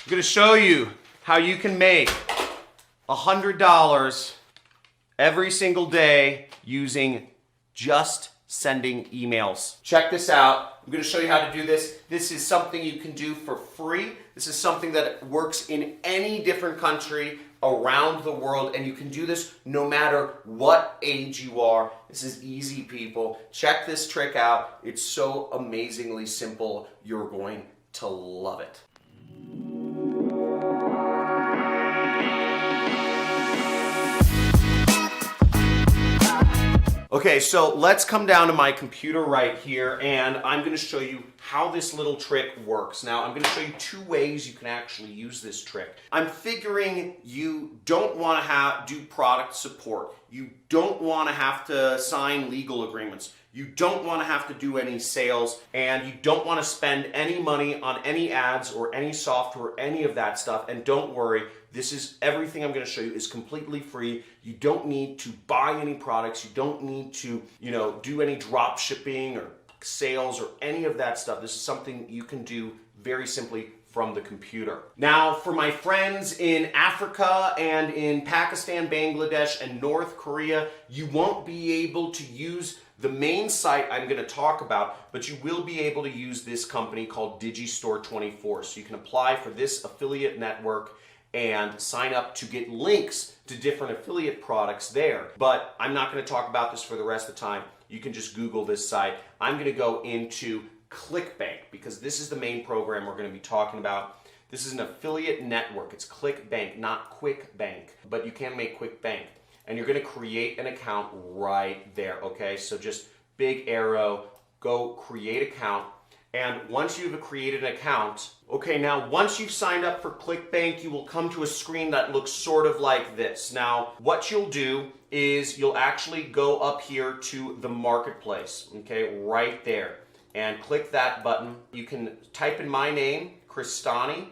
I'm going to show you how you can make $100 every single day using just sending emails. Check this out. I'm going to show you how to do this. This is something you can do for free. This is something that works in any different country around the world, and you can do this no matter what age you are. This is easy, people. Check this trick out. It's so amazingly simple. You're going to love it. Okay, so let's come down to my computer right here, and I'm going to show you how this little trick works. Now, I'm going to show you two ways you can actually use this trick. I'm figuring you don't want to do product support. You don't want to have to sign legal agreements. You don't want to have to do any sales, and you don't want to spend any money on any ads or any software, any of that stuff. And don't worry, this is everything I'm going to show you is completely free. You don't need to buy any products. You don't need to, do any drop shipping or sales or any of that stuff. This is something you can do very simply from the computer. Now, for my friends in Africa and in Pakistan, Bangladesh, and North Korea, you won't be able to use the main site I'm going to talk about, but you will be able to use this company called Digistore24. So you can apply for this affiliate network and sign up to get links to different affiliate products there. But I'm not going to talk about this for the rest of the time. You can just Google this site. I'm going to go into ClickBank because this is the main program we're going to be talking about. This is an affiliate network. It's ClickBank, not QuickBank, but you can make QuickBank. And you're going to create an account right there, okay? So just big arrow, go create account. And once you've created an account, okay, now once you've signed up for ClickBank, you will come to a screen that looks sort of like this. Now, what you'll do is you'll actually go up here to the marketplace, okay, right there. And click that button. You can type in my name, Cristani,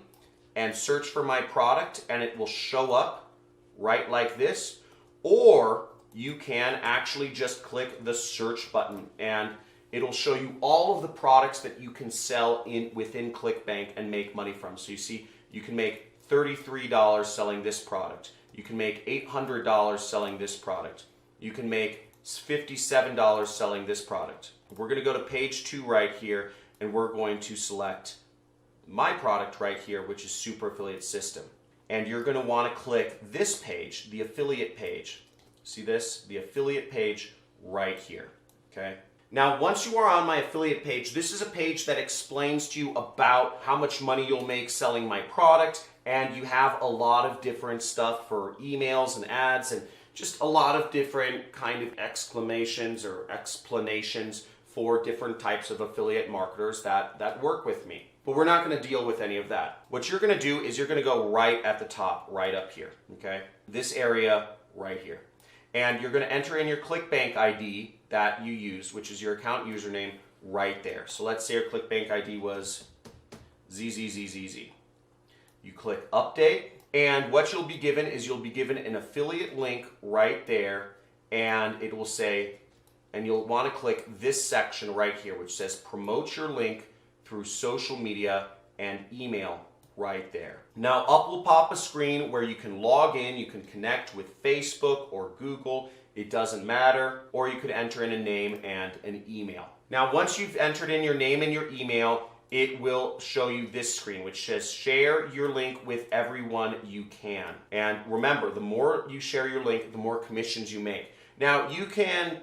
and search for my product, and it will show up right like this. Or you can actually just click the search button, and it'll show you all of the products that you can sell within ClickBank and make money from. So you see, you can make $33 selling this product. You can make $800 selling this product. You can make $57 selling this product. We're going to go to page 2 right here, and we're going to select my product right here, which is Super Affiliate System. And you're going to want to click this page, the affiliate page. See this? The affiliate page right here. Okay? Now, once you are on my affiliate page, this is a page that explains to you about how much money you'll make selling my product, and you have a lot of different stuff for emails and ads and just a lot of different kind of exclamations or explanations for different types of affiliate marketers that work with me. But we're not going to deal with any of that. What you're going to do is you're going to go right at the top, right up here, okay? This area right here. And you're going to enter in your ClickBank ID that you use, which is your account username right there. So let's say your ClickBank ID was ZZZZZ. You click update, and what you'll be given is you'll be given an affiliate link right there, and it will say, and you'll want to click this section right here, which says promote your link through social media and email right there. Now up will pop a screen where you can log in, you can connect with Facebook or Google, it doesn't matter, or you could enter in a name and an email. Now once you've entered in your name and your email, it will show you this screen which says share your link with everyone you can. And remember, the more you share your link, the more commissions you make. Now you can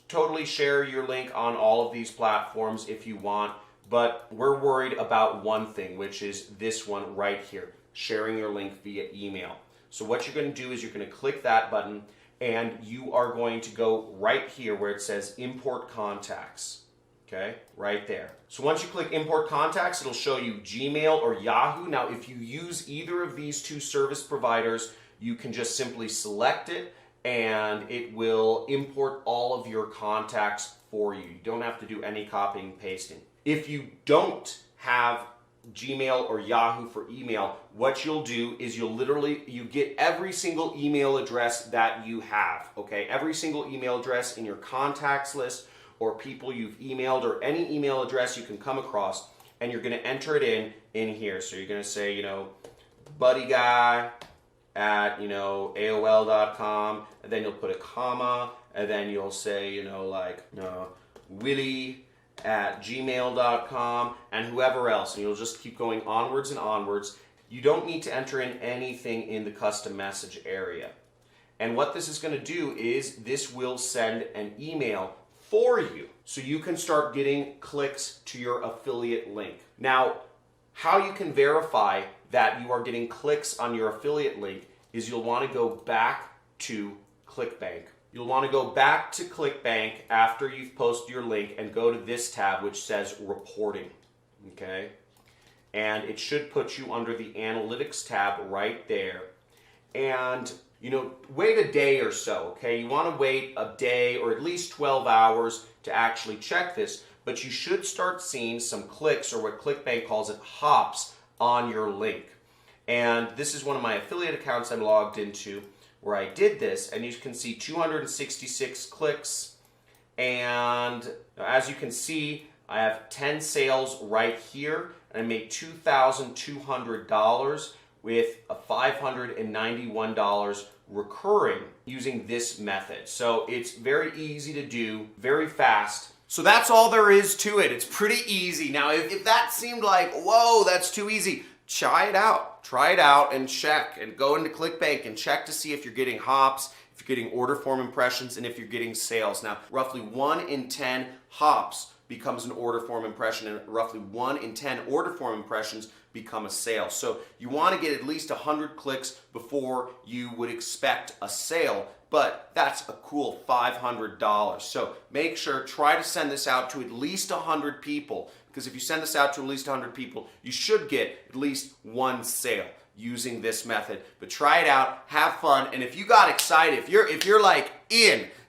totally share your link on all of these platforms if you want, but we're worried about one thing, which is this one right here, sharing your link via email. So what you're going to do is you're going to click that button, and you are going to go right here where it says import contacts, okay, right there. So once you click import contacts, it'll show you Gmail or Yahoo. Now if you use either of these two service providers, you can just simply select it, and it will import all of your contacts for you. You don't have to do any copying and pasting. If you don't have Gmail or Yahoo for email, what you'll do is you get every single email address that you have, okay? Every single email address in your contacts list or people you've emailed or any email address you can come across, and you're going to enter it in here. So you're going to say, buddy guy at, AOL.com, and then you'll put a comma, and then you'll say, Willie at gmail.com, and whoever else, and you'll just keep going onwards and onwards. You don't need to enter in anything in the custom message area. And what this is going to do is this will send an email for you, so you can start getting clicks to your affiliate link. Now, how you can verify that you are getting clicks on your affiliate link is you'll want to go back to ClickBank. You'll want to go back to ClickBank after you've posted your link and go to this tab which says Reporting, okay? And it should put you under the Analytics tab right there. And wait a day or so, okay? You want to wait a day or at least 12 hours to actually check this, but you should start seeing some clicks, or what ClickBank calls it, hops, on your link. And this is one of my affiliate accounts I'm logged into where I did this, and you can see 266 clicks, and as you can see, I have 10 sales right here, and I made $2,200 with a $591 recurring using this method. So it's very easy to do, very fast. So that's all there is to it. It's pretty easy. Now, if that seemed like, whoa, that's too easy, try it out. Try it out and check, and go into ClickBank and check to see if you're getting hops, if you're getting order form impressions, and if you're getting sales. Now, roughly 1 in 10 hops becomes an order form impression, and roughly 1 in 10 order form impressions become a sale. So you want to get at least 100 clicks before you would expect a sale, but that's a cool $500. So make sure, try to send this out to at least 100 people, because if you send this out to at least 100 people, you should get at least 1 sale using this method. But try it out, have fun, and if you got excited, if you're like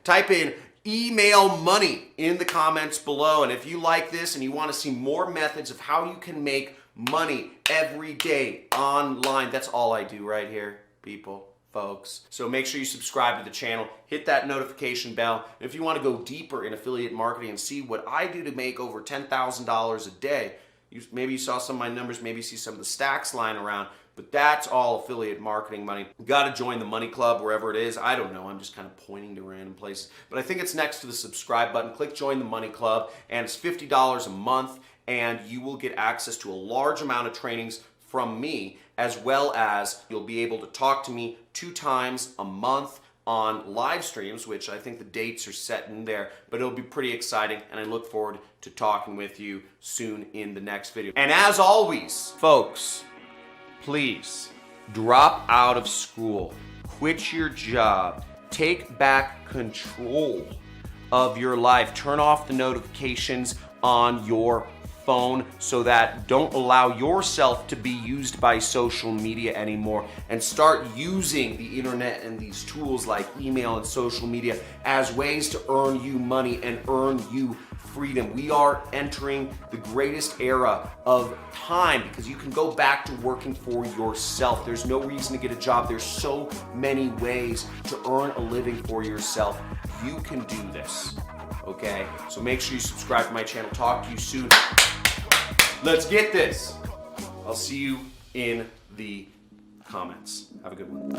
type in email money in the comments below. And if you like this and you want to see more methods of how you can make money every day online, that's all I do right here, people, folks. So make sure you subscribe to the channel, hit that notification bell. And if you want to go deeper in affiliate marketing and see what I do to make over $10,000 a day, maybe you saw some of my numbers, maybe you see some of the stacks lying around, but that's all affiliate marketing money. You got to join the Money Club wherever it is. I don't know. I'm just kind of pointing to random places. But I think it's next to the subscribe button. Click Join the Money Club, and it's $50 a month, and you will get access to a large amount of trainings from me, as well as you'll be able to talk to me 2 times a month on live streams, which I think the dates are set in there, but it'll be pretty exciting, and I look forward to talking with you soon in the next video. And as always, folks, please drop out of school, quit your job, take back control of your life, turn off the notifications on your phone so that don't allow yourself to be used by social media anymore, and start using the internet and these tools like email and social media as ways to earn you money and earn you freedom. We are entering the greatest era of time because you can go back to working for yourself. There's no reason to get a job. There's so many ways to earn a living for yourself. You can do this, okay? So make sure you subscribe to my channel. Talk to you soon. Let's get this. I'll see you in the comments. Have a good one.